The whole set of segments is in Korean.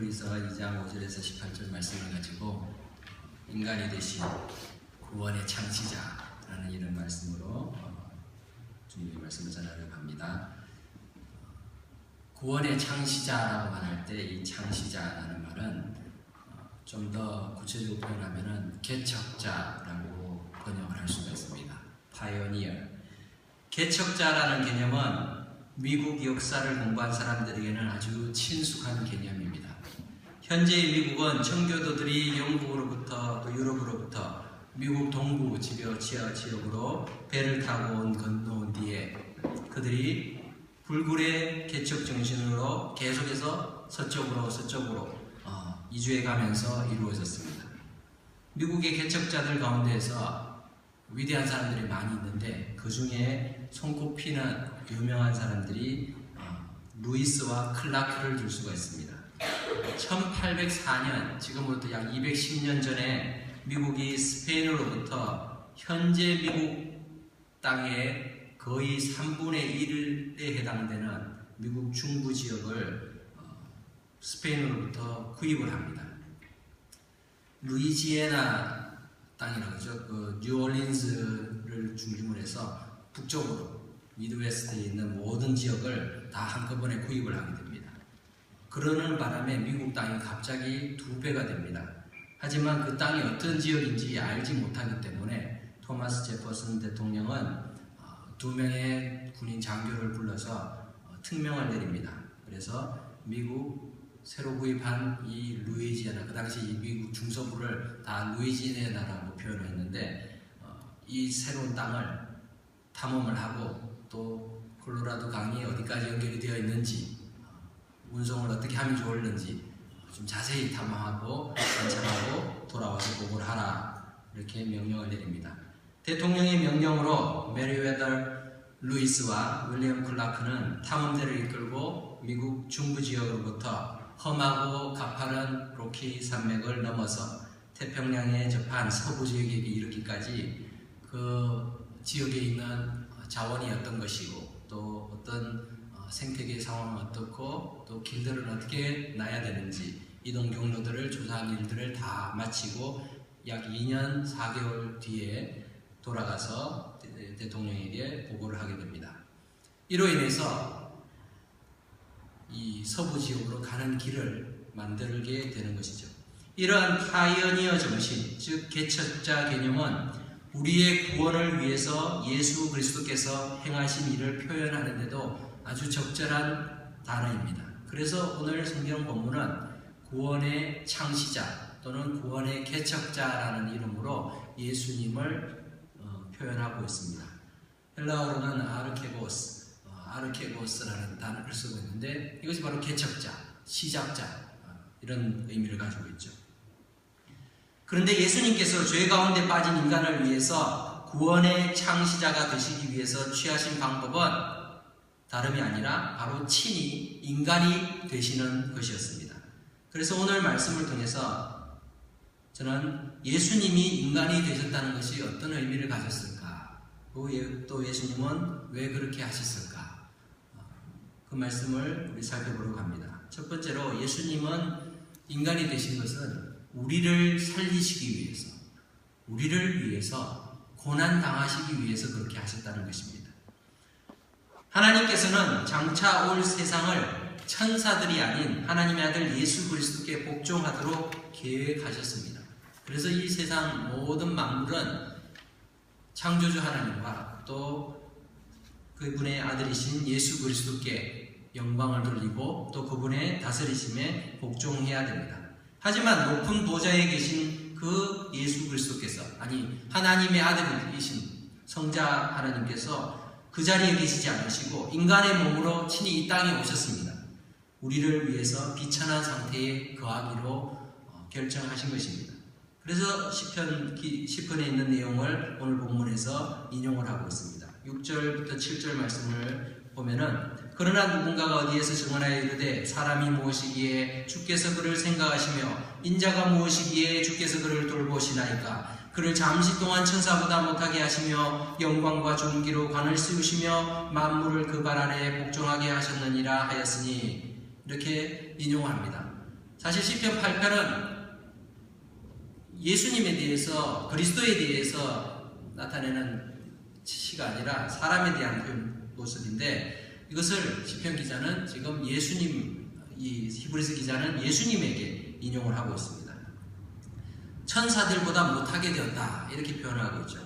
히브리서 2장 5절에서 18절 말씀을 가지고 인간이 되신 구원의 창시자라는 이런 말씀으로 주님의 말씀을 전하려고 합니다. 구원의 창시자라고 말할 때 이 창시자라는 말은 좀 더 구체적으로 표현하면 개척자라고 번역을 할 수가 있습니다. Pioneer. 개척자라는 개념은 미국 역사를 공부한 사람들에게는 아주 친숙한 개념입니다. 현재의 미국은 청교도들이 영국으로부터 또 유럽으로부터 미국 동부 지하 지역으로 배를 타고 건너온 뒤에 그들이 불굴의 개척 정신으로 계속해서 서쪽으로 이주해 가면서 이루어졌습니다. 미국의 개척자들 가운데에서 위대한 사람들이 많이 있는데 그 중에 손꼽히는 유명한 사람들이 루이스와 클라크를 들 수가 있습니다. 1804년, 지금부터 약 210년 전에 미국이 스페인으로부터 현재 미국 땅의 거의 3분의 1에 해당되는 미국 중부 지역을 스페인으로부터 구입을 합니다. 루이지애나 땅이라고 하죠. 그 뉴올린즈를 중심으로 해서 북쪽으로 미드웨스트에 있는 모든 지역을 다 한꺼번에 구입을 하게 됩니다. 그러는 바람에 미국 땅이 갑자기 2배가 됩니다. 하지만 그 땅이 어떤 지역인지 알지 못하기 때문에 토마스 제퍼슨 대통령은 2명의 군인 장교를 불러서 특명을 내립니다. 그래서 미국 새로 구입한 이 루이지애나, 그 당시 이 미국 중서부를 다 루이지애나라고 표현을 했는데 이 새로운 땅을 탐험을 하고 또 콜로라도 강이 어디까지 연결이 되어 있는지, 운송을 어떻게 하면 좋을는지 좀 자세히 탐험하고 관찰하고 돌아와서 보고를 하라, 이렇게 명령을 내립니다. 대통령의 명령으로 메리웨더 루이스와 윌리엄 클라크는 탐험대를 이끌고 미국 중부 지역으로부터 험하고 가파른 로키 산맥을 넘어서 태평양에 접한 서부 지역에 이르기까지 그 지역에 있는 자원이 어떤 것이고 또 어떤 생태계 상황은 어떻고 또 길들은 어떻게 나야 되는지 이동 경로들을 조사한 일들을 다 마치고 약 2년 4개월 뒤에 돌아가서 대통령에게 보고를 하게 됩니다. 이로 인해서 이 서부 지역으로 가는 길을 만들게 되는 것이죠. 이러한 파이어니어 정신, 즉 개척자 개념은 우리의 구원을 위해서 예수 그리스도께서 행하신 일을 표현하는데도 아주 적절한 단어입니다. 그래서 오늘 성경 본문은 구원의 창시자 또는 구원의 개척자라는 이름으로 예수님을 표현하고 있습니다. 헬라어로는 아르케고스라는 단어를 쓰고 있는데 이것이 바로 개척자, 시작자 이런 의미를 가지고 있죠. 그런데 예수님께서 죄 가운데 빠진 인간을 위해서 구원의 창시자가 되시기 위해서 취하신 방법은 다름이 아니라 바로 친히 인간이 되시는 것이었습니다. 그래서 오늘 말씀을 통해서 저는 예수님이 인간이 되셨다는 것이 어떤 의미를 가졌을까? 또 예수님은 왜 그렇게 하셨을까? 그 말씀을 우리 살펴보려고 합니다. 첫 번째로 예수님은 인간이 되신 것은 우리를 살리시기 위해서, 우리를 위해서 고난 당하시기 위해서 그렇게 하셨다는 것입니다. 하나님께서는 장차 올 세상을 천사들이 아닌 하나님의 아들 예수 그리스도께 복종하도록 계획하셨습니다. 그래서 이 세상 모든 만물은 창조주 하나님과 또 그분의 아들이신 예수 그리스도께 영광을 돌리고 또 그분의 다스리심에 복종해야 됩니다. 하지만 높은 보좌에 계신 그 예수 그리스도께서, 아니 하나님의 아들이신 성자 하나님께서 그 자리에 계시지 않으시고 인간의 몸으로 친히 이 땅에 오셨습니다. 우리를 위해서 비천한 상태에 거하기로 결정하신 것입니다. 그래서 시편에 있는 내용을 오늘 본문에서 인용을 하고 있습니다. 6절부터 7절 말씀을 보면은 그러나 누군가가 어디에서 증언하여 이르되 사람이 무엇이기에 주께서 그를 생각하시며 인자가 무엇이기에 주께서 그를 돌보시나이까. 그를 잠시 동안 천사보다 못하게 하시며 영광과 존귀로 관을 씌우시며 만물을 그 발 아래에 복종하게 하셨느니라 하였으니, 이렇게 인용합니다. 사실 시편 8편은 예수님에 대해서, 그리스도에 대해서 나타내는 시가 아니라 사람에 대한 표현 모습인데, 이것을 시편 기자는 지금 이 히브리서 기자는 예수님에게 인용을 하고 있습니다. 천사들보다 못하게 되었다, 이렇게 표현하고 있죠.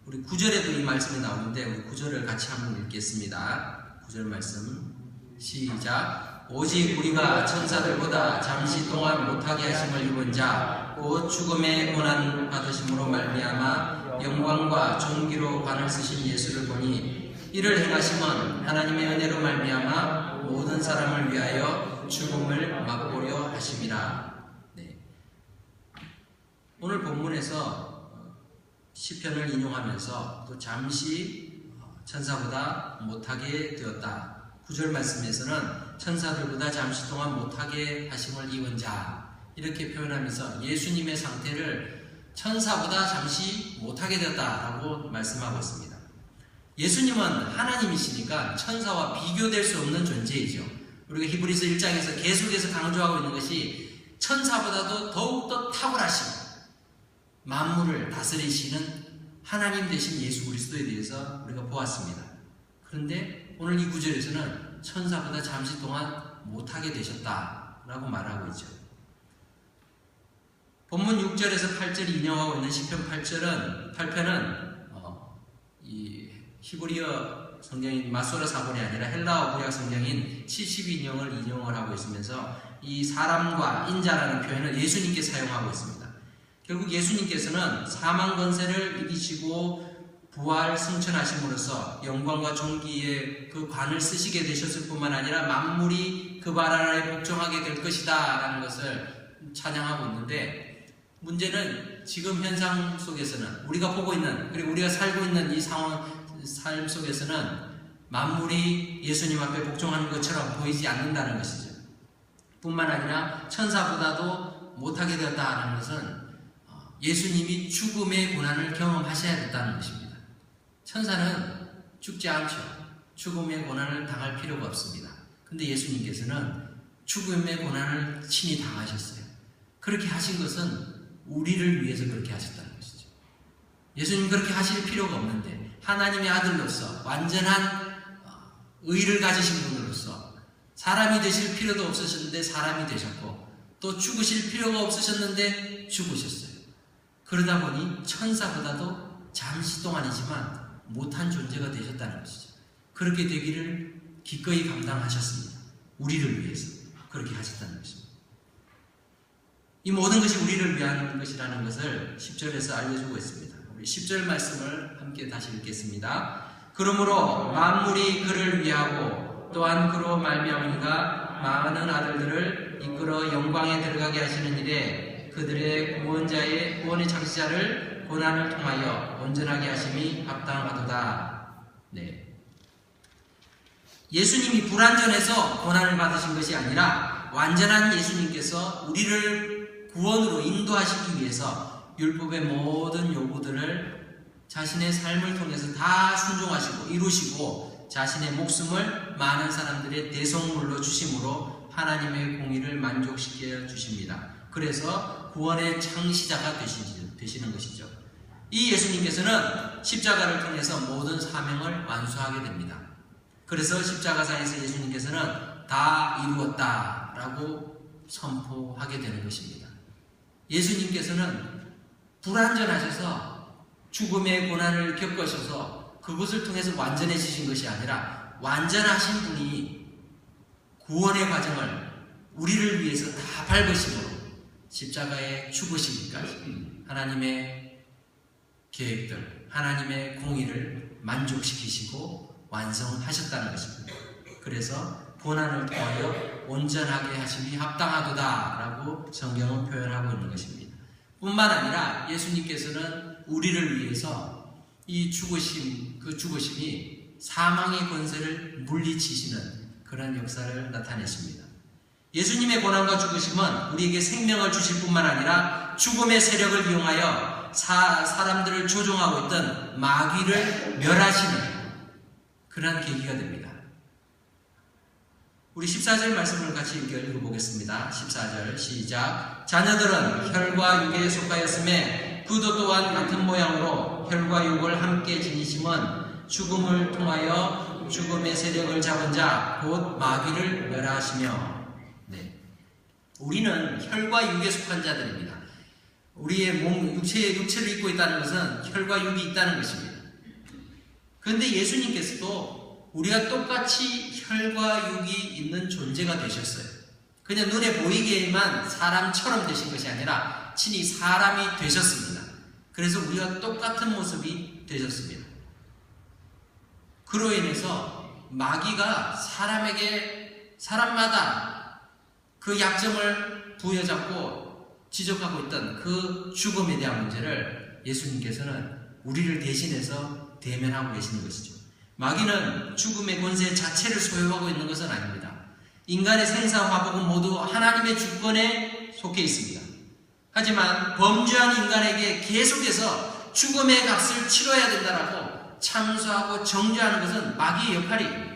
우리 9절에도 이 말씀이 나오는데 우리 9절을 같이 한번 읽겠습니다. 9절 말씀 시작. 오직 우리가 천사들보다 잠시 동안 못하게 하심을 입은 자 곧 죽음의 고난 받으심으로 말미암아 영광과 존귀로 관을 쓰신 예수를 보니 이를 행하심은 하나님의 은혜로 말미암아 모든 사람을 위하여 죽음을 맛보려 하심이라. 네. 오늘 본문에서 시편을 인용하면서 또 잠시 천사보다 못하게 되었다. 9절 말씀에서는 천사들보다 잠시 동안 못하게 하심을 입은 자, 이렇게 표현하면서 예수님의 상태를 천사보다 잠시 못하게 되었다라고 말씀하고 있습니다. 예수님은 하나님이시니까 천사와 비교될 수 없는 존재이죠. 우리가 히브리서 1장에서 계속해서 강조하고 있는 것이 천사보다도 더욱더 탁월하신, 만물을 다스리시는 하나님 되신 예수 그리스도에 대해서 우리가 보았습니다. 그런데 오늘 이 구절에서는 천사보다 잠시 동안 못하게 되셨다라고 말하고 있죠. 본문 6절에서 8절이 인용하고 있는 시편 8편은 이 히브리어 성경인 마소라 사본이 아니라 헬라어 구약 성경인 72인용을 인용을 하고 있으면서 이 사람과 인자라는 표현을 예수님께 사용하고 있습니다. 결국 예수님께서는 사망 권세를 이기시고 부활 승천하심으로써 영광과 존귀의 그 관을 쓰시게 되셨을 뿐만 아니라 만물이 그 발 아래에 복종하게 될 것이다 라는 것을 찬양하고 있는데, 문제는 지금 현상 속에서는, 우리가 보고 있는, 그리고 우리가 살고 있는 이 삶 속에서는 만물이 예수님 앞에 복종하는 것처럼 보이지 않는다는 것이죠. 뿐만 아니라 천사보다도 못하게 되었다는 것은 예수님이 죽음의 고난을 경험하셔야 됐다는 것입니다. 천사는 죽지 않죠. 죽음의 고난을 당할 필요가 없습니다. 근데 예수님께서는 죽음의 고난을 친히 당하셨어요. 그렇게 하신 것은 우리를 위해서 그렇게 하셨다는 것이죠. 예수님 그렇게 하실 필요가 없는데 하나님의 아들로서 완전한 의를 가지신 분으로서 사람이 되실 필요도 없으셨는데 사람이 되셨고, 또 죽으실 필요가 없으셨는데 죽으셨어요. 그러다 보니 천사보다도 잠시 동안이지만 못한 존재가 되셨다는 것이죠. 그렇게 되기를 기꺼이 감당하셨습니다. 우리를 위해서 그렇게 하셨다는 것입니다. 이 모든 것이 우리를 위한 것이라는 것을 10절에서 알려주고 있습니다. 우리 10절 말씀을 함께 다시 읽겠습니다. 그러므로 만물이 그를 위하고 또한 그로 말미암으니가 많은 아들들을 이끌어 영광에 들어가게 하시는 일에 그들의 구원의 창시자를 고난을 통하여 온전하게 하심이 합당하도다. 네. 예수님이 불완전해서 고난을 받으신 것이 아니라 완전한 예수님께서 우리를 구원으로 인도하시기 위해서 율법의 모든 요구들을 자신의 삶을 통해서 다 순종하시고 이루시고 자신의 목숨을 많은 사람들의 대속물로 주심으로 하나님의 공의를 만족시켜 주십니다. 그래서 구원의 창시자가 되시는 것이죠. 이 예수님께서는 십자가를 통해서 모든 사명을 완수하게 됩니다. 그래서 십자가상에서 예수님께서는 다 이루었다 라고 선포하게 되는 것입니다. 예수님께서는 불완전하셔서 죽음의 고난을 겪으셔서 그것을 통해서 완전해지신 것이 아니라 완전하신 분이 구원의 과정을 우리를 위해서 다 밟으심으로 십자가에 죽으시기까지 하나님의 계획들, 하나님의 공의를 만족시키시고 완성하셨다는 것입니다. 그래서 고난을 통하여 온전하게 하심이 합당하도다 라고 성경은 표현하고 있는 것입니다. 뿐만 아니라 예수님께서는 우리를 위해서 이 죽으심이 사망의 권세를 물리치시는 그런 역사를 나타내십니다. 예수님의 고난과 죽으심은 우리에게 생명을 주실 뿐만 아니라 죽음의 세력을 이용하여 사람들을 조종하고 있던 마귀를 멸하시는 그러한 계기가 됩니다. 우리 14절 말씀을 같이 읽어보겠습니다. 14절 시작. 자녀들은 혈과 육에 속하였음에 그도 또한 같은 모양으로 혈과 육을 함께 지니심은 죽음을 통하여 죽음의 세력을 잡은 자 곧 마귀를 멸하시며. 네. 우리는 혈과 육에 속한 자들입니다. 우리의 몸, 육체를 입고 있다는 것은 혈과 육이 있다는 것입니다. 그런데 예수님께서도 우리가 똑같이 혈과 육이 있는 존재가 되셨어요. 그냥 눈에 보이게만 사람처럼 되신 것이 아니라 친히 사람이 되셨습니다. 그래서 우리가 똑같은 모습이 되셨습니다. 그로 인해서 마귀가 사람마다 그 약점을 부여잡고 지적하고 있던 그 죽음에 대한 문제를 예수님께서는 우리를 대신해서 대면하고 계시는 것이죠. 마귀는 죽음의 권세 자체를 소유하고 있는 것은 아닙니다. 인간의 생사 화복은 모두 하나님의 주권에 속해 있습니다. 하지만 범죄한 인간에게 계속해서 죽음의 값을 치러야 된다라고 참수하고 정죄하는 것은 마귀의 역할이에요.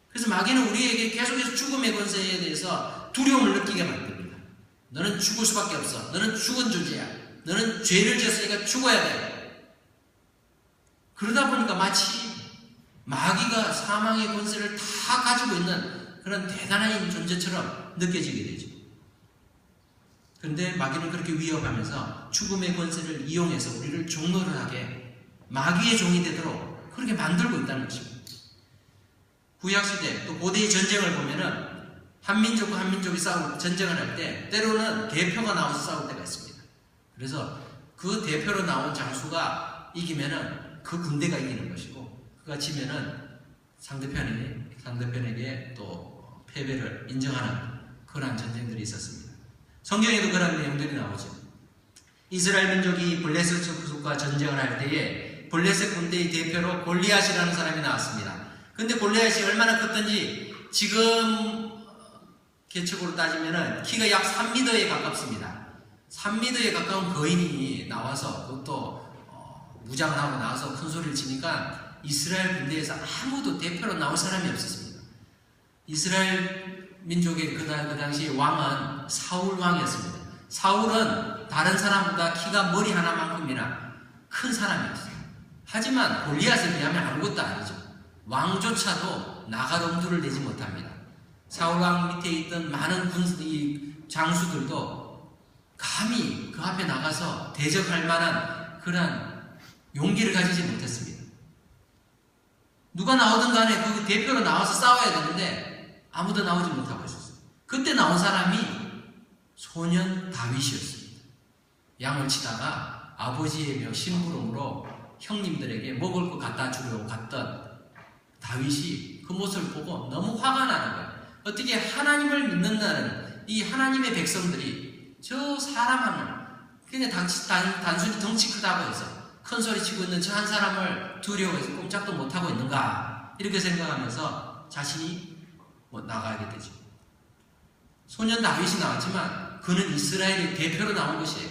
그래서 마귀는 우리에게 계속해서 죽음의 권세에 대해서 두려움을 느끼게 만듭니다. 너는 죽을 수밖에 없어. 너는 죽은 존재야. 너는 죄를 지었으니까 죽어야 돼. 그러다 보니까 마치 마귀가 사망의 권세를 다 가지고 있는 그런 대단한 존재처럼 느껴지게 되죠. 그런데 마귀는 그렇게 위협하면서 죽음의 권세를 이용해서 우리를 종노를 하게 마귀의 종이 되도록 그렇게 만들고 있다는 것입니다. 구약시대 또 고대의 전쟁을 보면은 한민족과 한민족이 전쟁을 할 때 때로는 대표가 나와서 싸울 때가 있습니다. 그래서 그 대표로 나온 장수가 이기면은 그 군대가 이기는 것이고 그가 지면은 상대편에게 또 패배를 인정하는 그러한 전쟁들이 있었습니다. 성경에도 그런 내용들이 나오죠. 이스라엘 민족이 블레셋 족속과 전쟁을 할 때에 블레셋 군대의 대표로 골리앗이라는 사람이 나왔습니다. 근데 골리앗이 얼마나 컸던지 지금 계측으로 따지면은 키가 약 3m에 가깝습니다. 3m에 가까운 거인이 나와서 그것도 무장을 하고 나와서 큰 소리를 치니까 이스라엘 군대에서 아무도 대표로 나올 사람이 없었습니다. 이스라엘 민족의 그 당시 왕은 사울 왕이었습니다. 사울은 다른 사람보다 키가 머리 하나만큼이나 큰 사람이었어요. 하지만 골리앗에 비하면 아무것도 아니죠. 왕조차도 나갈 엄두를 내지 못합니다. 사울 왕 밑에 있던 많은 장수들도 감히 그 앞에 나가서 대적할 만한 그런 용기를 가지지 못했습니다. 누가 나오든 간에 그 대표로 나와서 싸워야 되는데 아무도 나오지 못하고 있었어요. 그때 나온 사람이 소년 다윗이었습니다. 양을 치다가 아버지의 심부름으로 형님들에게 먹을 거 갖다 주려고 갔던 다윗이 그 모습을 보고 너무 화가 나는 거예요. 어떻게 하나님을 믿는다는 이 하나님의 백성들이 저 사람 하나를 그냥 단순히 덩치 크다고 해서 큰 소리 치고 있는 저 한 사람을 두려워해서 꼼짝도 못하고 있는가 이렇게 생각하면서 자신이 나가게 되죠. 소년 다윗이 나왔지만 그는 이스라엘의 대표로 나온 것이에요.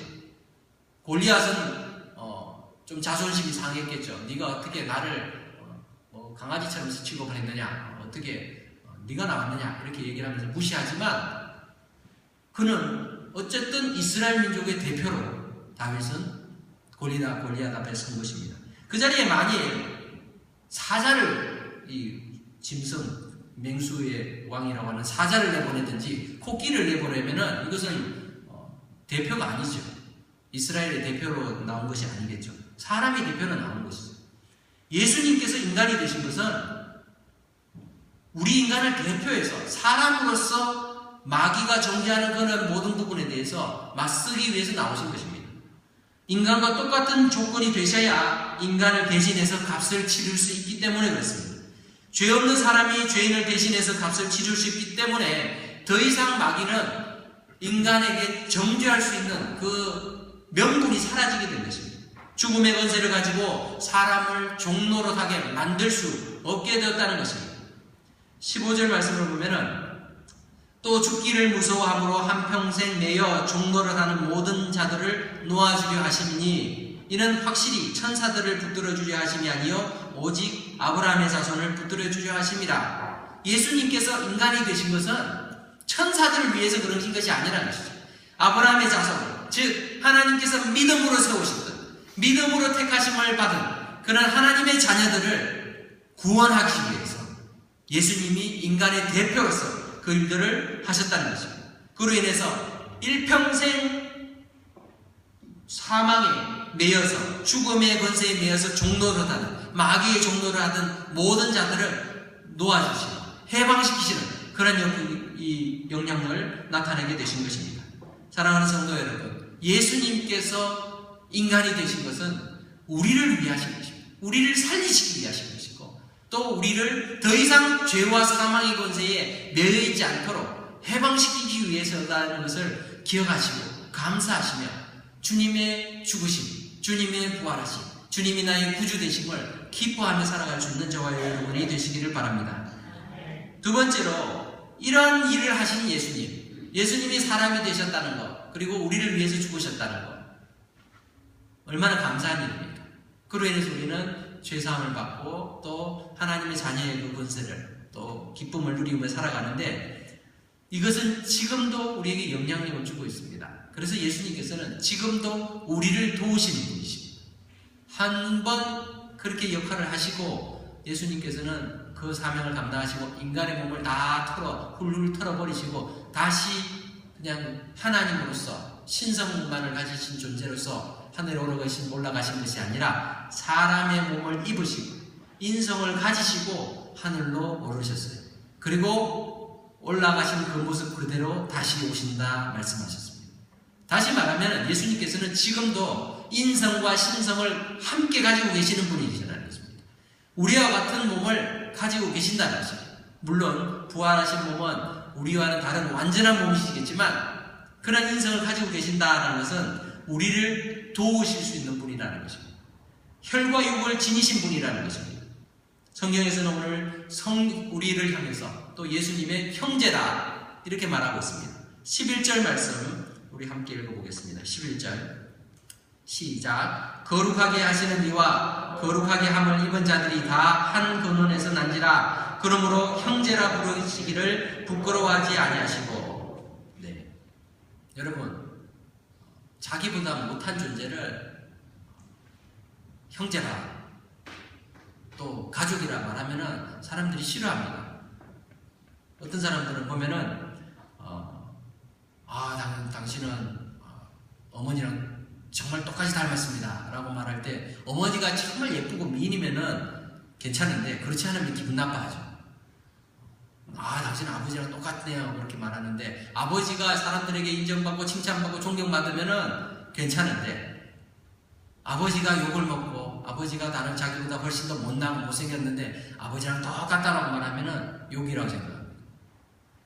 골리앗은 좀 자존심이 상했겠죠. 네가 어떻게 나를 강아지처럼 스치고 그랬느냐, 어떻게 네가 나왔느냐 이렇게 얘기를 하면서 무시하지만 그는 어쨌든 이스라엘 민족의 대표로 다윗은 골리앗 앞에 선 것입니다. 그 자리에 만일 사자를 짐승 맹수의 왕이라고 하는 사자를 내보내든지 코끼리를 내보내면은 이것은 대표가 아니죠. 이스라엘의 대표로 나온 것이 아니겠죠. 사람이 대표로 나온 것이죠. 예수님께서 인간이 되신 것은 우리 인간을 대표해서 사람으로서 마귀가 정죄하는 그런 모든 부분에 대해서 맞서기 위해서 나오신 것입니다. 인간과 똑같은 조건이 되셔야 인간을 대신해서 값을 치를 수 있기 때문에 그렇습니다. 죄 없는 사람이 죄인을 대신해서 값을 치를 수 있기 때문에 더 이상 마귀는 인간에게 정죄할 수 있는 그 명분이 사라지게 된 것입니다. 죽음의 권세를 가지고 사람을 종노릇하게 만들 수 없게 되었다는 것입니다. 15절 말씀을 보면은 또 죽기를 무서워함으로 한평생 매여 종노릇하는 모든 자들을 놓아주려 하심이니 이는 확실히 천사들을 붙들어 주려 하심이 아니요 오직 아브라함의 자손을 붙들어 주려 하심이라. 예수님께서 인간이 되신 것은 천사들을 위해서 그러신 것이 아니라는 것이죠. 아브라함의 자손, 즉 하나님께서 믿음으로 세우셨던, 믿음으로 택하심을 받은 그런 하나님의 자녀들을 구원하기 위해서 예수님이 인간의 대표로서 그 일들을 하셨다는 것입니다. 그로 인해서 일평생 사망에 매여서, 죽음의 권세에 매여서 종로를 하는, 마귀의 종로를 하던 모든 자들을 놓아주시고 해방시키시는 그런 이 영향을 나타내게 되신 것입니다. 사랑하는 성도 여러분, 예수님께서 인간이 되신 것은 우리를 위하신 것입니다. 우리를 살리시기 위하신 것이고, 또 우리를 더 이상 죄와 사망의 권세에 매여있지 않도록 해방시키기 위해서라는 것을 기억하시고 감사하시며 주님의 죽으심, 주님의 부활하심, 주님이 나의 구주 되심을 기뻐하며 살아갈 수 있는 저와 여러분이 되시기를 바랍니다. 두 번째로, 이런 일을 하신 예수님, 예수님이 사람이 되셨다는 것, 그리고 우리를 위해서 죽으셨다는 것, 얼마나 감사한 일입니까? 그로 인해서 우리는 죄사함을 받고 또 하나님의 자녀의 그 권세를, 또 기쁨을 누리며 살아가는데, 이것은 지금도 우리에게 영향력을 주고 있습니다. 그래서 예수님께서는 지금도 우리를 도우시는 분이십니다. 한 번 그렇게 역할을 하시고 예수님께서는 그 사명을 감당하시고 인간의 몸을 다 훌훌 털어버리시고 다시 그냥 하나님으로서 신성만을 가지신 존재로서 하늘에 올라가신 것이 아니라 사람의 몸을 입으시고 인성을 가지시고 하늘로 오르셨어요. 그리고 올라가신 그 모습 그대로 다시 오신다 말씀하셨습니다. 다시 말하면 예수님께서는 지금도 인성과 신성을 함께 가지고 계시는 분이시라는 것입니다. 우리와 같은 몸을 가지고 계신다는 것입니다. 물론 부활하신 몸은 우리와는 다른 완전한 몸이시겠지만 그런 인성을 가지고 계신다는 것은 우리를 도우실 수 있는 분이라는 것입니다. 혈과 육을 지니신 분이라는 것입니다. 성경에서는 오늘 우리를 향해서 또 예수님의 형제다 이렇게 말하고 있습니다. 11절 말씀 우리 함께 읽어보겠습니다. 11절 시작. 거룩하게 하시는 이와 거룩하게 함을 입은 자들이 다 한 근원에서 난지라. 그러므로 형제라 부르시기를 부끄러워하지 아니하시고. 네, 여러분, 자기보다 못한 존재를 형제라 또 가족이라 말하면은 사람들이 싫어합니다. 어떤 사람들은 보면은 당신은 어머니랑 정말 똑같이 닮았습니다 라고 말할 때 어머니가 정말 예쁘고 미인이면은 괜찮은데 그렇지 않으면 기분 나빠하죠. 당신은 아버지랑 똑같네요 그렇게 말하는데 아버지가 사람들에게 인정받고 칭찬받고 존경받으면은 괜찮은데 아버지가 욕을 먹고 아버지가 다른 자기보다 훨씬 더 못나고 못생겼는데 아버지랑 똑같다라고 말하면은 욕이라고 생각합니다.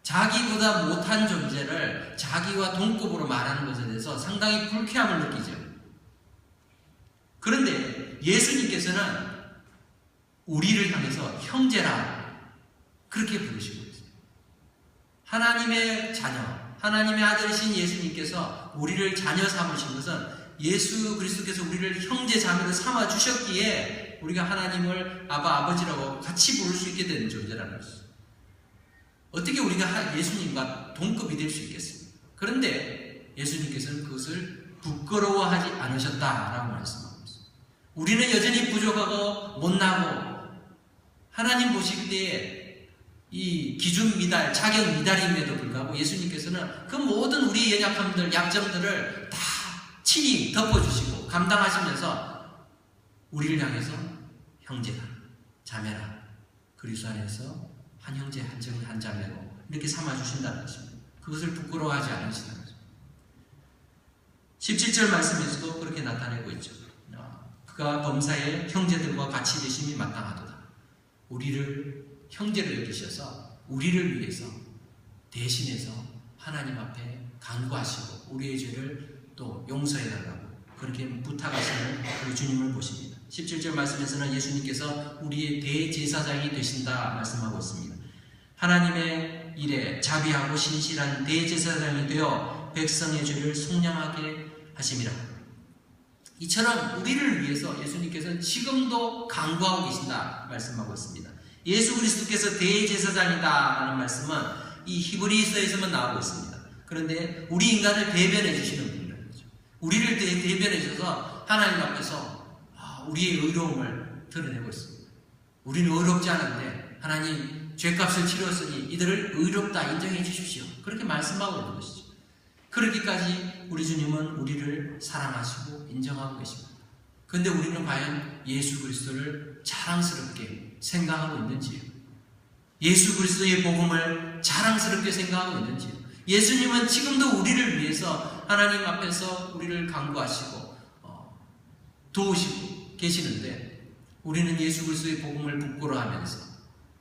자기보다 못한 존재를 자기와 동급으로 말하는 것에 대해서 상당히 불쾌함을 느끼죠. 그런데 예수님께서는 우리를 향해서 형제라 그렇게 부르시고 있어요. 하나님의 자녀, 하나님의 아들이신 예수님께서 우리를 자녀 삼으신 것은 예수 그리스도께서 우리를 형제 자매로 삼아 주셨기에 우리가 하나님을 아버지라고 같이 부를 수 있게 되는 존재라는 것이죠. 어떻게 우리가 예수님과 동급이 될 수 있겠습니까? 그런데 예수님께서는 그것을 부끄러워하지 않으셨다라고 말씀하고 있습니다. 우리는 여전히 부족하고 못나고 하나님 보시기에 이 기준 미달, 자격 미달임에도 불구하고 예수님께서는 그 모든 우리의 연약함들, 약점들을 다 친히 덮어주시고 감당하시면서 우리를 향해서 형제라, 자매라, 그리스도 안에서 한 형제, 한 자매로 이렇게 삼아주신다는 것입니다. 그것을 부끄러워하지 않으신다는 것입니다. 17절 말씀에서도 그렇게 나타내고 있죠. 그가 범사의 형제들과 같이 되심이 마땅하도다. 우리를 형제로 여기셔서 우리를 위해서 대신해서 하나님 앞에 간구하시고 우리의 죄를 또 용서해달라고 그렇게 부탁하시는 우리 주님을 보십니다. 17절 말씀에서는 예수님께서 우리의 대제사장이 되신다 말씀하고 있습니다. 하나님의 일에 자비하고 신실한 대제사장이 되어 백성의 죄를 속량하게 하심이라. 이처럼 우리를 위해서 예수님께서는 지금도 간구하고 계신다 말씀하고 있습니다. 예수 그리스도께서 대제사장이다라는 말씀은 이 히브리서에서만 나오고 있습니다. 그런데 우리 인간을 대변해 주시는 분이라는 거죠. 우리를 대변해 주셔서 하나님 앞에서 우리의 의로움을 드러내고 있습니다. 우리는 의롭지 않은데 하나님 죄값을 치렀으니 이들을 의롭다 인정해 주십시오. 그렇게 말씀하고 있는 것이죠. 그렇기까지 우리 주님은 우리를 사랑하시고 인정하고 계십니다. 그런데 우리는 과연 예수 그리스도를 자랑스럽게 생각하고 있는지요? 예수 그리스도의 복음을 자랑스럽게 생각하고 있는지요? 예수님은 지금도 우리를 위해서 하나님 앞에서 우리를 강구하시고 도우시고 계시는데 우리는 예수 그리스도의 복음을 부끄러워하면서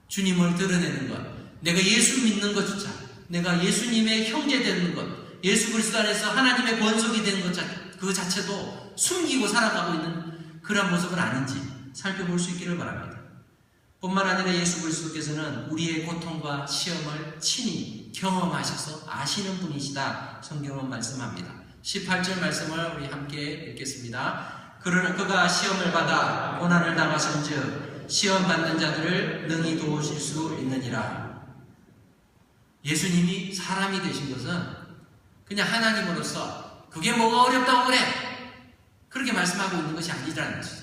주님을 드러내는 것, 내가 예수 믿는 것조차, 내가 예수님의 형제 되는 것, 예수 그리스도 안에서 하나님의 권속이 되는 것 그 자체도 숨기고 살아가고 있는 그런 모습은 아닌지 살펴볼 수 있기를 바랍니다. 뿐만 아니라 예수 그리스도께서는 우리의 고통과 시험을 친히 경험하셔서 아시는 분이시다 성경은 말씀합니다. 18절 말씀을 우리 함께 읽겠습니다. 그러나 그가 시험을 받아 고난을 당하신즉 시험 받는 자들을 능히 도우실 수 있느니라. 예수님이 사람이 되신 것은 그냥 하나님으로서 그게 뭐가 어렵다고 그래 그렇게 말씀하고 있는 것이 아니라는 것이죠.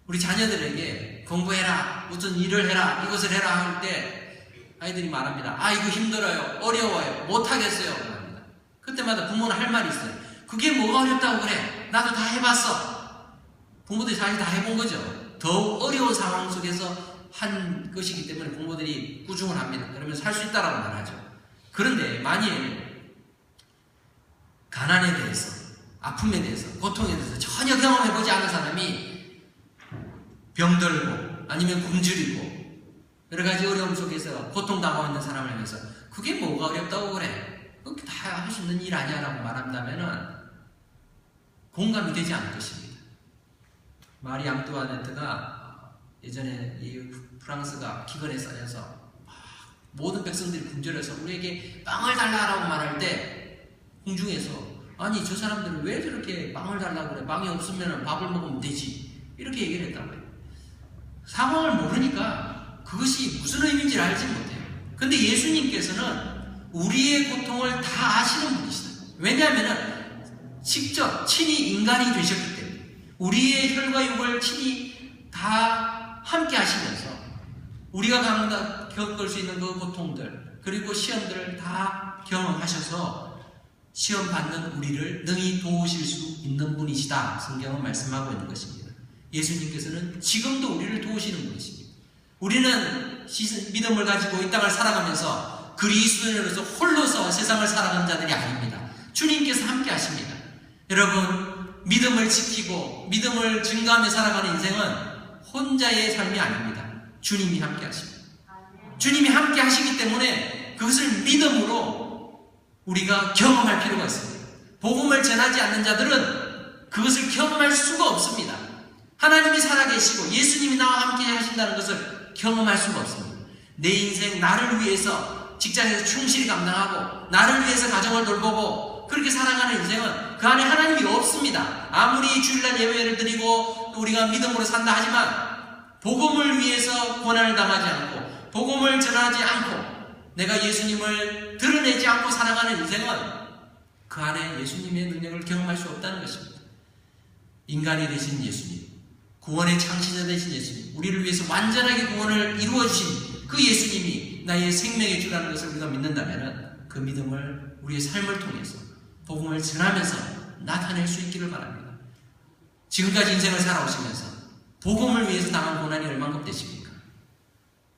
우리 자녀들에게 공부해라, 무슨 일을 해라, 이것을 해라 할 때 아이들이 말합니다. 이거 힘들어요, 어려워요, 못하겠어요 말합니다. 그때마다 부모는 할 말이 있어요. 그게 뭐가 어렵다고 그래, 나도 다 해봤어. 부모들이 사실 다 해본 거죠. 더욱 어려운 상황 속에서 한 것이기 때문에 부모들이 꾸중을 합니다. 그러면 살 수 있다라고 말하죠. 그런데 만일 가난에 대해서, 아픔에 대해서, 고통에 대해서 전혀 경험해보지 않은 사람이 병들고 아니면 굶주리고 여러 가지 어려움 속에서 고통당하고 있는 사람을 위해서 그게 뭐가 어렵다고 그래? 그렇게 다 할 수 있는 일 아니야라고 말한다면 공감이 되지 않을 것입니다. 마리 앙뚜아네트가 예전에 이 프랑스가 기근에 쌓여서 모든 백성들이 굶주려서 우리에게 빵을 달라고 말할 때 궁중에서 아니 저 사람들은 왜 저렇게 빵을 달라고 그래? 빵이 없으면 밥을 먹으면 되지. 이렇게 얘기를 했다고요. 상황을 모르니까 그것이 무슨 의미인지를 알지 못해요. 근데 예수님께서는 우리의 고통을 다 아시는 분이시다. 왜냐하면 직접 친히 인간이 되셨기 때문에 우리의 혈과 육을 친히 다 함께 하시면서 우리가 겪을 수 있는 그 고통들 그리고 시험들을 다 경험하셔서 시험 받는 우리를 능히 도우실 수 있는 분이시다. 성경은 말씀하고 있는 것입니다. 예수님께서는 지금도 우리를 도우시는 분이십니다. 우리는 믿음을 가지고 이 땅을 살아가면서 그리스도인으로서 홀로서 세상을 살아가는 자들이 아닙니다. 주님께서 함께 하십니다. 여러분, 믿음을 지키고 믿음을 증거하며 살아가는 인생은 혼자의 삶이 아닙니다. 주님이 함께 하십니다. 주님이 함께 하시기 때문에 그것을 믿음으로 우리가 경험할 필요가 있습니다. 복음을 전하지 않는 자들은 그것을 경험할 수가 없습니다. 하나님이 살아계시고 예수님이 나와 함께 하신다는 것을 경험할 수가 없습니다. 내 인생 나를 위해서 직장에서 충실히 감당하고 나를 위해서 가정을 돌보고 그렇게 살아가는 인생은 그 안에 하나님이 없습니다. 아무리 주일날 예배를 드리고 우리가 믿음으로 산다 하지만 복음을 위해서 고난을 당하지 않고 복음을 전하지 않고 내가 예수님을 드러내지 않고 살아가는 인생은 그 안에 예수님의 능력을 경험할 수 없다는 것입니다. 인간이 되신 예수님, 구원의 창시자 되신 예수님, 우리를 위해서 완전하게 구원을 이루어주신 그 예수님이 나의 생명의 주라는 것을 우리가 믿는다면 그 믿음을 우리의 삶을 통해서 복음을 전하면서 나타낼 수 있기를 바랍니다. 지금까지 인생을 살아오시면서 복음을 위해서 당한 고난이 얼만큼 되십니까?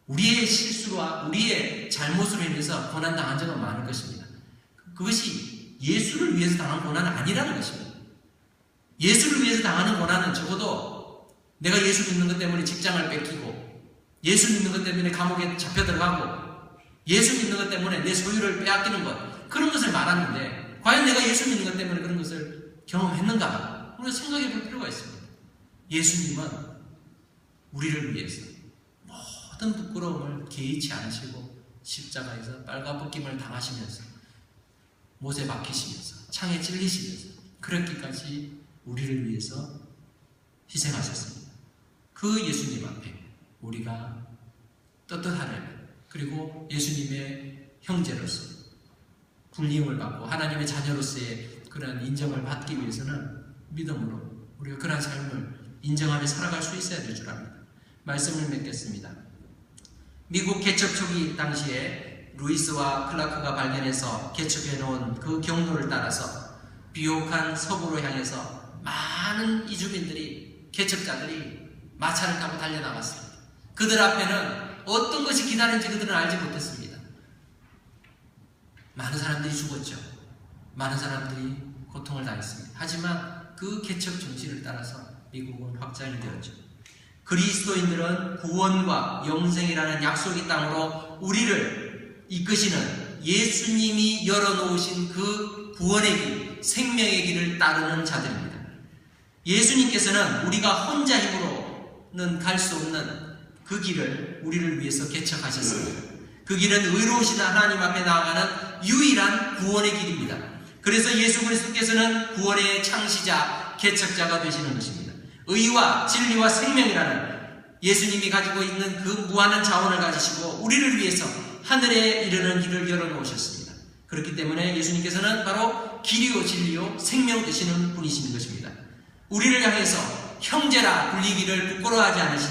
우리의 실수와 우리의 잘못으로 인해서 고난당한 적은 많을 것입니다. 그것이 예수를 위해서 당한 고난은 아니라는 것입니다. 예수를 위해서 당하는 고난은 적어도 내가 예수 믿는 것 때문에 직장을 뺏기고 예수 믿는 것 때문에 감옥에 잡혀 들어가고 예수 믿는 것 때문에 내 소유를 빼앗기는 것 그런 것을 말하는데 과연 내가 예수 믿는 것 때문에 그런 것을 경험했는가? 우리가 생각해 볼 필요가 있습니다. 예수님은 우리를 위해서 모든 부끄러움을 개의치 않으시고 십자가에서 빨가벗김을 당하시면서 못에 박히시면서 창에 찔리시면서 그렇기까지 우리를 위해서 희생하셨습니다. 그 예수님 앞에 우리가 떳떳하려면, 그리고 예수님의 형제로서 불림을 받고 하나님의 자녀로서의 그런 인정을 받기 위해서는 믿음으로 우리가 그런 삶을 인정하며 살아갈 수 있어야 될 줄 압니다. 말씀을 맺겠습니다. 미국 개척 초기 당시에 루이스와 클라크가 발견해서 개척해 놓은 그 경로를 따라서 비옥한 서부로 향해서 많은 이주민들이, 개척자들이 마차를 타고 달려나갔습니다. 그들 앞에는 어떤 것이 기다리는지 그들은 알지 못했습니다. 많은 사람들이 죽었죠. 많은 사람들이 고통을 당했습니다. 하지만 그 개척 정신을 따라서 미국은 확장이 되었죠. 그리스도인들은 구원과 영생이라는 약속의 땅으로 우리를 이끄시는 예수님이 열어놓으신 그 구원의 길, 생명의 길을 따르는 자들입니다. 예수님께서는 우리가 혼자 힘으로는 갈 수 없는 그 길을 우리를 위해서 개척하셨습니다. 그 길은 의로우신 하나님 앞에 나아가는 유일한 구원의 길입니다. 그래서 예수 그리스도께서는 구원의 창시자, 개척자가 되시는 것입니다. 의와 진리와 생명이라는 예수님이 가지고 있는 그 무한한 자원을 가지시고 우리를 위해서 하늘에 이르는 길을 열어놓으셨습니다. 그렇기 때문에 예수님께서는 바로 길이요 진리요 생명 되시는 분이신 것입니다. 우리를 향해서 형제라 불리기를 부끄러워하지 않으신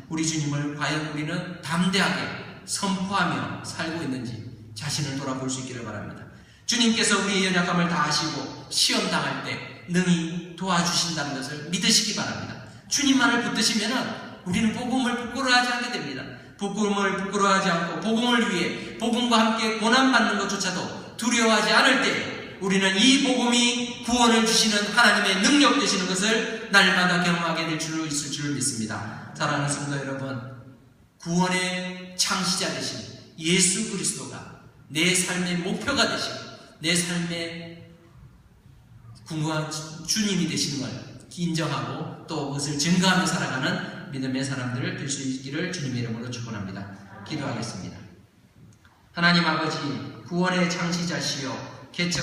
우리 주님을 과연 우리는 담대하게 선포하며 살고 있는지 자신을 돌아볼 수 있기를 바랍니다. 주님께서 우리의 연약함을 다하시고 시험당할 때 능히 도와주신다는 것을 믿으시기 바랍니다. 주님만을 붙드시면 우리는 복음을 부끄러워하지 않게 됩니다. 복음을 부끄러워하지 않고 복음을 위해 복음과 함께 고난받는 것조차도 두려워하지 않을 때 우리는 이 복음이 구원을 주시는 하나님의 능력 되시는 것을 날마다 경험하게 될 줄 있을 줄 믿습니다. 사랑하는 성도 여러분, 구원의 창시자 되신 예수 그리스도가 내 삶의 목표가 되시고 내 삶의 궁극한 주님이 되시는 걸 인정하고 또 그것을 증거하며 살아가는 믿음의 사람들 될 수 있기를 주님의 이름으로 축원합니다. 기도하겠습니다. 하나님 아버지, 구원의 창시자시요 개척